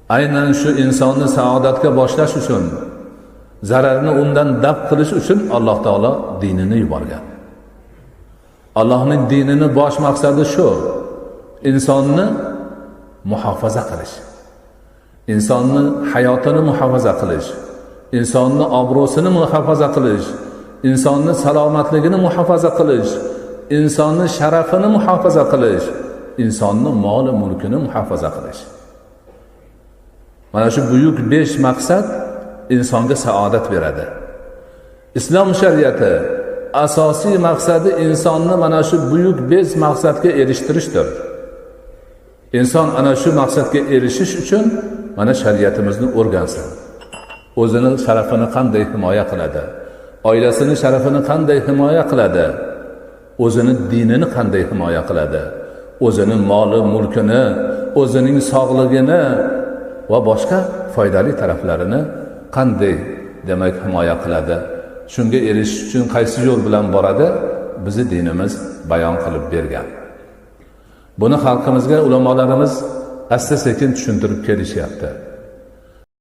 aynan shu insonni saodatga boshlash uchun, zararni undan daf qilish uchun Alloh taolo dinini yuborgan. Allohning dinini bosh maqsadi shu: insonni muhofaza qilish, insonni hayotini muhofaza qilish, insonni obro'sini muhofaza qilish, insonni salomatligini muhofaza qilish, insonni sharafini muhofaza qilish, insonni mol mulkini muhofaza qilish. Mana shu buyuk 5 maqsad insonga saodat beradi. Islom shariati asosiy maqsadi insonni mana shu buyuk 5 maqsadga erishtirishdir. Inson ana shu maqsadga erishish uchun mana shariatimizni o'rgansin. O'zini sharafini qanday himoya qiladi? Oilasini sharafini qanday himoya qiladi? O'zini dinini qanday himoya qiladi? O'zining moli, mulkini, o'zining sog'ligini va boshqa foydali taraflarini qanday demak himoya qiladi? Shunga erishish uchun qaysi yo'l bilan boradi? Bizi dinimiz bayon qilib bergan. Buni xalqimizga ulamolarimiz asta-sekin tushuntirib kelishyapti.